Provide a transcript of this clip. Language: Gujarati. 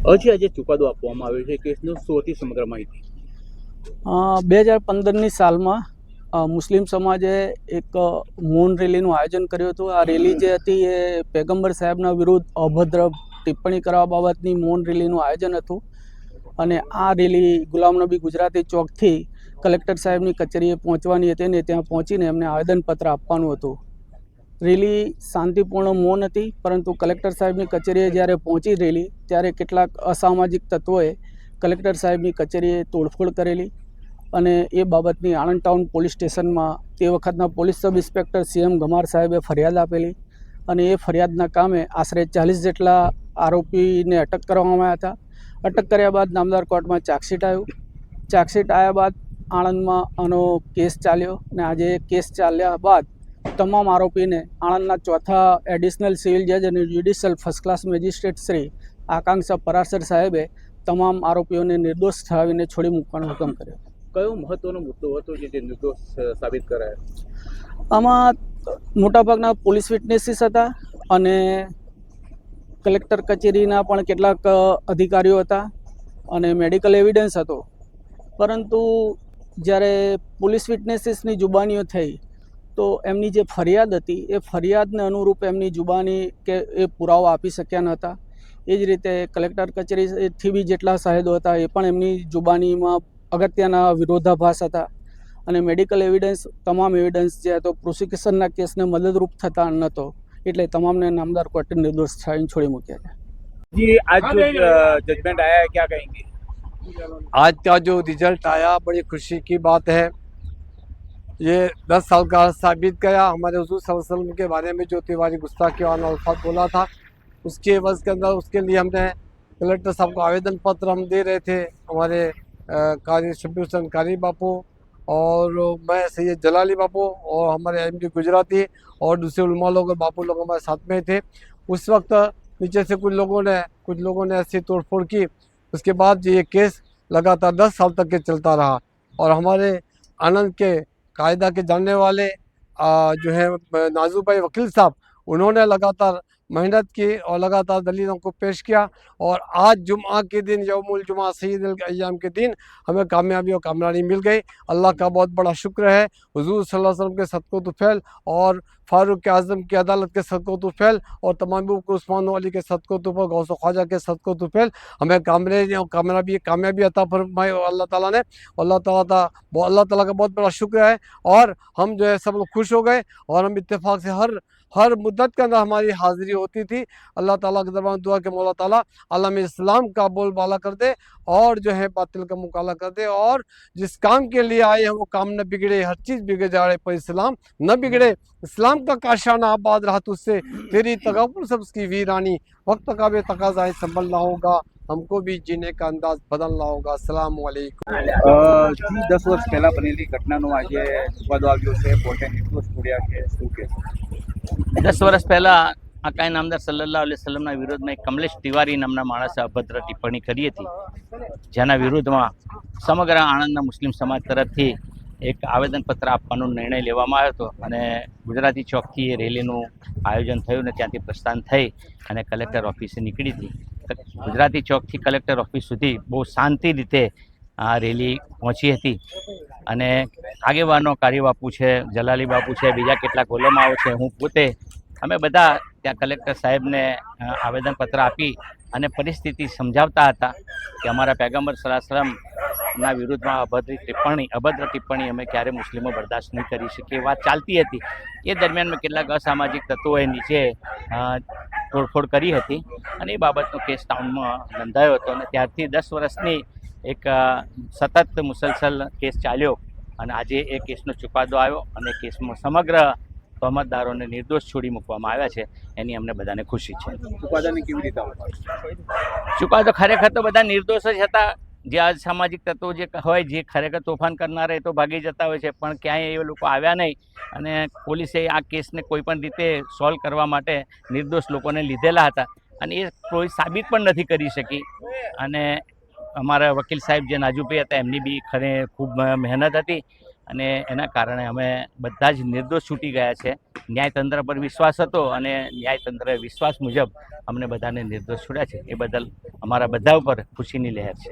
હજી આજે ચુકાદો આપવામાં આવ્યો છે કેસનો શું હતી સમગ્ર માહિતી? 2015ની સાલમાં મુસ્લિમ સમાજે એક મૌન રેલીનું આયોજન કર્યું હતું. આ રેલી જે હતી એ પેગમ્બર સાહેબના વિરુદ્ધ અભદ્ર ટિપ્પણી કરવા બાબતની મૌન રેલીનું આયોજન હતું. અને આ રેલી ગુલામ નબી ગુજરાતી ચોકથી કલેક્ટર સાહેબની કચેરીએ પહોંચવાની હતી ને ત્યાં પહોંચીને એમને આવેદનપત્ર આપવાનું હતું. રેલી શાંતિપૂર્ણ મૌન હતી, પરંતુ કલેક્ટર સાહેબની કચેરીએ જ્યારે પહોંચી રેલી ત્યારે કેટલાક અસામાજિક તત્વોએ કલેક્ટર સાહેબની કચેરીએ તોડફોડ કરેલી અને એ બાબતની આણંદ ટાઉન પોલીસ સ્ટેશનમાં તે વખતના પોલીસ સબ ઇન્સ્પેક્ટર CM ગમાર સાહેબે ફરિયાદ આપેલી અને એ ફરિયાદના કામે આશરે 40 જેટલા આરોપીને અટક કરવામાં આવ્યા હતા. અટક કર્યા બાદ નામદાર કોર્ટમાં ચાર્જશીટ આવ્યું. ચાર્જશીટ આવ્યા બાદ આણંદમાં આનો કેસ ચાલ્યો અને આજે કેસ ચાલ્યા બાદ તમામ આરોપીને આણંદના ચોથા એડિશનલ સિવિલ જજ અને judicial first class magistrate Shri આકાંક્ષા પરાસર સાહેબે તમામ આરોપીઓને નિર્દોષ ઠરાવીને છોડી મૂકવાનો હુકમ કર્યો. કયો મહત્વનો મુદ્દો હતો જે નિર્દોષ સાબિત કરાયો? આમાં મોટાભાગના પોલીસ વિટનેસીસ હતા અને કલેક્ટર કચેરીના પણ કેટલાક અધિકારીઓ હતા અને મેડિકલ એવિડન્સ હતો. પરંતુ જ્યારે પોલીસ વિટનેસીસની જુબાનીઓ થઈ તો એમની જે ફરિયાદ હતી એ ફરિયાદને અનુરૂપ એમની જુબાની કે એ પુરાવા આપી શક્યા ન હતા. એ જ રીતે કલેક્ટર કચેરીથી બી જેટલા સાહેદો હતા એ પણ એમની જુબાનીમાં અગત્યના વિરોધાભાસ હતા અને મેડિકલ એવિડન્સ તમામ એવિડન્સ જે હતો પ્રોસિક્યુશનના કેસને મદદરૂપ થતા નહોતો, એટલે તમામને નામદાર કોર્ટે નિર્દોષ ઠરાવીને છોડી મૂક્યા છે. जी आज जो जजमेंट आया है क्या कहेंगे? आज का जो रिजल्ट आया बड़ी खुशी की बात है। ये 10 साल का साबित गया। हमारे हुजूर सल्लल्लाहु अलैहि वसल्लम के बारे में जो तिवारी गुस्ताखी वाला अल्फाज बोला था उसके एवज के अंदर उसके लिए हमने कलेक्टर साहब को आवेदन पत्र हम दे रहे थे। हमारे कारी शबीर हुसैन कारी बापू और मैं सैयद जलाली बापू और हमारे MD गुजराती और दूसरे उलमा लोग और बापू लोग हमारे साथ में थे। उस वक्त नीचे से कुछ लोगों ने ऐसी तोड़फोड़ की। उसके बाद ये केस लगातार 10 साल तक के चलता रहा और हमारे आनंद के कायदा के जानने वाले जो है नाजू भाई वकील साहब, उन्होंने लगातार मेहनत की और लगातार दलीलों को पेश किया और आज जुम्मा के दिन यौमुल जुमा सय्यदुल अय्याम के दिन हमें कामयाबी और कामयाबी मिल गई। अल्लाह का बहुत बड़ा शुक्र है। हुजूर सल्लल्लाहु अलैहि वसल्लम के सदक़ो तुफ़ैल और फारूक आज़म की अदालत के सदक़ो तुफ़ैल और तमाम उस्मान अली के सदक़ो तुफ़ैल, गौस ख्वाजा के सदक़ो तुफ़ैल हमें कामयाबी अता फरमाई अल्लाह ताला ने। अल्लाह ताला का बहुत बड़ा शुक्र है और हम जो है सब लोग खुश हो गए और हम इत्तेफाक से हर मुद्दत के अंदर हमारी हाज़िरी होती थी। अल्लाह ताला के दरबार दुआ के मौला ताला आलम इस्लाम का बोलबाला कर दे और जो है बातिल का मुकाबला कर दे और जिस काम के लिए आए हैं वो काम न बिगड़े, हर चीज़ बिगड़ जाए पर इस्लाम न बिगड़े। इस्लाम का काशाना आबाद रहा तुझसे, तेरी तगब्बुर सब उसकी वीरानी, वक्त का बे तकाज़ा संभलना होगा, हमको भी जीने का अंदाज बदलना होगा। अस्सलाम वालेकुम। 10 વર્ષ પહેલા બનેલી ઘટનાનો આજે ચુકાદો આવ્યો છે, કોર્ટે નિર્દોષ છોડ્યા છે, શું કહેશો? 10 વર્ષ પહેલાં આકાએ નામદાર સલ્લલ્લાહુ અલૈહિ વસલ્લમના વિરોધમાં એક કમલેશ તિવારી નામના માણસે અભદ્ર ટિપ્પણી કરી હતી, જેના વિરુદ્ધમાં સમગ્ર આણંદના મુસ્લિમ સમાજ તરફથી એક આવેદનપત્ર આપવાનો નિર્ણય લેવામાં આવ્યો હતો અને ગુજરાતી ચોકથી એ રેલીનું આયોજન થયું અને ત્યાંથી પ્રસ્થાન થઈ અને કલેક્ટર ઓફિસે નીકળી હતી. ગુજરાતી ચોકથી કલેક્ટર ઓફિસ સુધી બહુ શાંતિ રીતે આ રેલી પહોંચી હતી અને આગેવાનો કારી બાપુ છે, જલાલી બાપુ છે, બીજા કેટલાક ઓલમાઓ છે, હું પોતે અમે બધા ત્યાં કલેક્ટર સાહેબને આવેદનપત્ર આપી અને પરિસ્થિતિ સમજાવતા હતા કે અમારા पैगंबर सल्लल्लाहु अलैहि वसल्लमના વિરુદ્ધમાં અભદ્ર ટિપ્પણી અમે ક્યારે મુસ્લિમો બરદાસ્ત નહીં કરી શકીએ, વાત ચાલતી હતી. એ દરમિયાનમાં કેટલાક અસામાજિક તત્વોએ નીચે તોડફોડ કરી હતી અને એ બાબતનો કેસ ટાઉનમાં નોંધાયો હતો અને ત્યારથી 10 વર્ષની એક સતત મુસલસલ કેસ ચાલ્યો અને આજે એ કેસનો ચુકાદો આવ્યો અને કેસમાં સમગ્ર તહોમતદારોને નિર્દોષ છોડી મૂકવામાં આવ્યા છે, એની અમને બધાને ખુશી છે. ચુકાદાની કેવી રીતે આવે? ચુકાદો ખરેખર તો બધા નિર્દોષ જ હતા. જે અસામાજિક તત્વો જે હોય, જે ખરેખર તોફાન કરનારા એ તો ભાગી જતા હોય છે, પણ ક્યાંય એ લોકો આવ્યા નહીં અને પોલીસે આ કેસને કોઈ પણ રીતે સોલ્વ કરવા માટે નિર્દોષ લોકોને લીધેલા હતા અને એ કોઈ સાબિત પણ નથી કરી શકી. અને અમારા વકીલ સાહેબ જે નાજુભાઈ હતા એમની બી ખૂબ મહેનત હતી અને એના કારણે અમે બધા જ નિર્દોષ છૂટી ગયા છે. ન્યાયતંત્ર પર વિશ્વાસ હતો અને ન્યાયતંત્રે વિશ્વાસ મુજબ અમને બધાને નિર્દોષ છોડ્યા છે. એ બદલ અમારા બધા ઉપર ખુશીની લહેર છે.